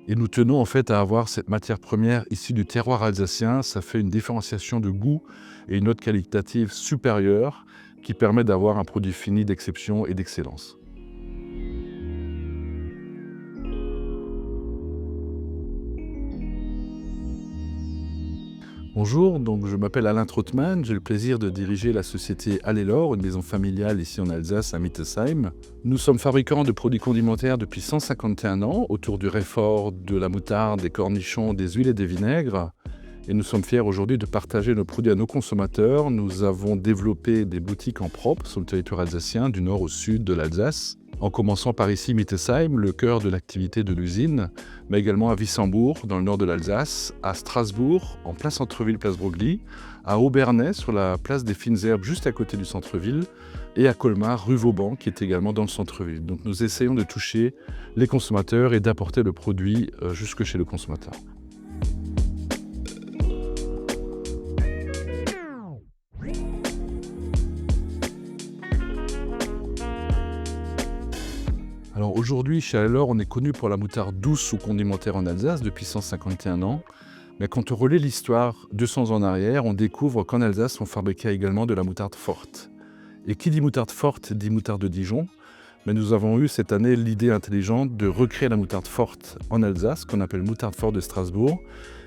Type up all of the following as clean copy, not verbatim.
Et nous tenons en fait à avoir cette matière première issue du terroir alsacien. Ça fait une différenciation de goût et une note qualitative supérieure qui permet d'avoir un produit fini d'exception et d'excellence. Bonjour, donc je m'appelle Alain Trottmann, j'ai le plaisir de diriger la société Allelor, une maison familiale ici en Alsace à Mittesheim. Nous sommes fabricants de produits condimentaires depuis 151 ans, autour du réfort, de la moutarde, des cornichons, des huiles et des vinaigres. Et nous sommes fiers aujourd'hui de partager nos produits à nos consommateurs. Nous avons développé des boutiques en propre sur le territoire alsacien, du nord au sud de l'Alsace, en commençant par ici Mittesheim, le cœur de l'activité de l'usine, mais également à Wissembourg, dans le nord de l'Alsace, à Strasbourg, en plein centre-ville, place Broglie, à Obernai, sur la place des Fines Herbes, juste à côté du centre-ville, et à Colmar, rue Vauban, qui est également dans le centre-ville. Donc nous essayons de toucher les consommateurs et d'apporter le produit jusque chez le consommateur. Alors aujourd'hui, chez Allelor, on est connu pour la moutarde douce ou condimentaire en Alsace depuis 151 ans. Mais quand on relit l'histoire 200 ans en arrière, on découvre qu'en Alsace, on fabriquait également de la moutarde forte. Et qui dit moutarde forte dit moutarde de Dijon. Mais nous avons eu cette année l'idée intelligente de recréer la moutarde forte en Alsace, qu'on appelle moutarde forte de Strasbourg.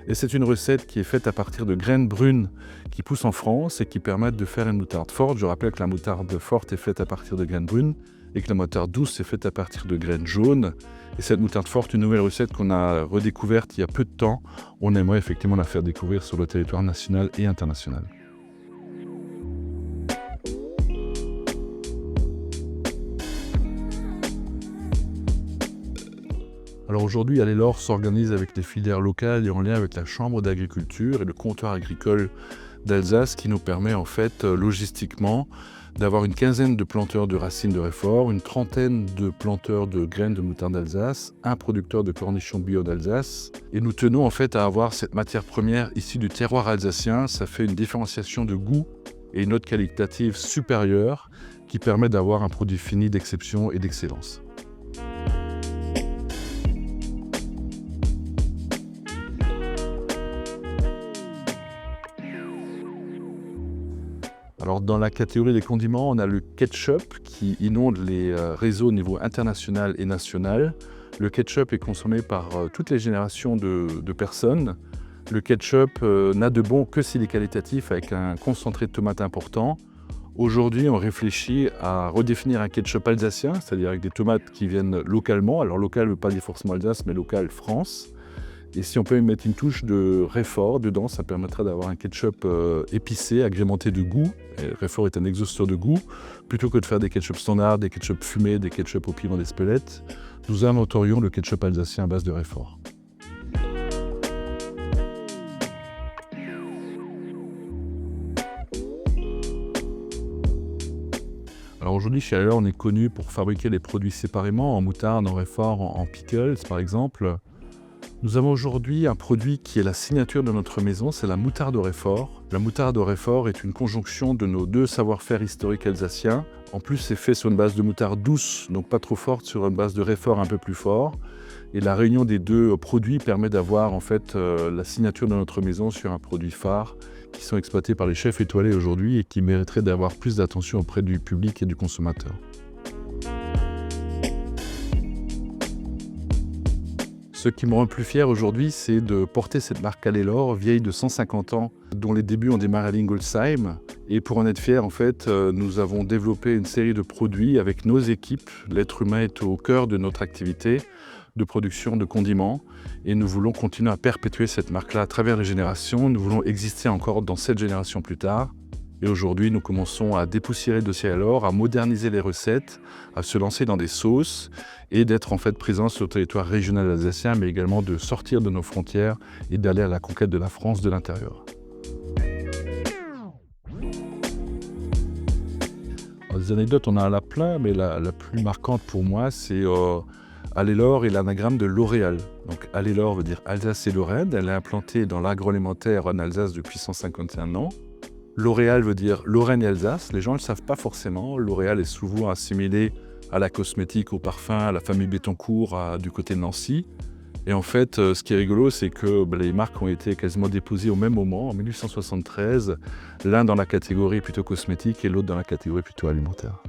Et c'est une recette qui est faite à partir de graines brunes qui poussent en France et qui permettent de faire une moutarde forte. Je rappelle que la moutarde forte est faite à partir de graines brunes et que la moutarde douce est faite à partir de graines jaunes. Et cette moutarde forte, une nouvelle recette qu'on a redécouverte il y a peu de temps, on aimerait effectivement la faire découvrir sur le territoire national et international. Alors aujourd'hui, Allelor s'organise avec les filières locales et en lien avec la Chambre d'agriculture et le comptoir agricole d'Alsace qui nous permet en fait logistiquement d'avoir une quinzaine de planteurs de racines de réfort, une trentaine de planteurs de graines de moutarde d'Alsace, un producteur de cornichons bio d'Alsace. Et nous tenons en fait à avoir cette matière première issue du terroir alsacien. Ça fait une différenciation de goût et une note qualitative supérieure qui permet d'avoir un produit fini d'exception et d'excellence. Alors dans la catégorie des condiments, on a le ketchup qui inonde les réseaux au niveau international et national. Le ketchup est consommé par toutes les générations de personnes. Le ketchup n'a de bon que s'il est qualitatif avec un concentré de tomate important. Aujourd'hui, on réfléchit à redéfinir un ketchup alsacien, c'est-à-dire avec des tomates qui viennent localement. Alors local ne veut pas dire forcément Alsace, mais local France. Et si on peut y mettre une touche de réfort dedans, ça permettra d'avoir un ketchup épicé, agrémenté de goût. Et réfort est un exhausteur de goût. Plutôt que de faire des ketchup standards, des ketchup fumés, des ketchup au piment d'Espelette, nous inventorions le ketchup alsacien à base de réfort. Alors aujourd'hui, chez Allelor, on est connu pour fabriquer les produits séparément, en moutarde, en réfort, en pickles par exemple. Nous avons aujourd'hui un produit qui est la signature de notre maison, c'est la moutarde au réfort. La moutarde au réfort est une conjonction de nos deux savoir-faire historiques alsaciens. En plus, c'est fait sur une base de moutarde douce, donc pas trop forte, sur une base de réfort un peu plus fort. Et la réunion des deux produits permet d'avoir en fait la signature de notre maison sur un produit phare qui sont exploités par les chefs étoilés aujourd'hui et qui mériteraient d'avoir plus d'attention auprès du public et du consommateur. Ce qui me rend le plus fier aujourd'hui, c'est de porter cette marque Allelor, vieille de 150 ans, dont les débuts ont démarré à Lingolsheim. Et pour en être fier, en fait, nous avons développé une série de produits avec nos équipes. L'être humain est au cœur de notre activité de production de condiments. Et nous voulons continuer à perpétuer cette marque-là à travers les générations. Nous voulons exister encore dans 7 générations plus tard. Et aujourd'hui, nous commençons à dépoussiérer le dossier Allelor, à moderniser les recettes, à se lancer dans des sauces et d'être en fait présents sur le territoire régional alsacien, mais également de sortir de nos frontières et d'aller à la conquête de la France de l'intérieur. Des anecdotes, on en a plein, mais la plus marquante pour moi, c'est Allelor et l'anagramme de L'Oréal. Donc Allelor veut dire Alsace et Lorraine. Elle est implantée dans l'agroalimentaire en Alsace depuis 151 ans. L'Oréal veut dire Lorraine et Alsace. Les gens ne le savent pas forcément. L'Oréal est souvent assimilé à la cosmétique, au parfum, à la famille Bettencourt, du côté de Nancy. Et en fait, ce qui est rigolo, c'est que les marques ont été quasiment déposées au même moment, en 1873, l'un dans la catégorie plutôt cosmétique et l'autre dans la catégorie plutôt alimentaire.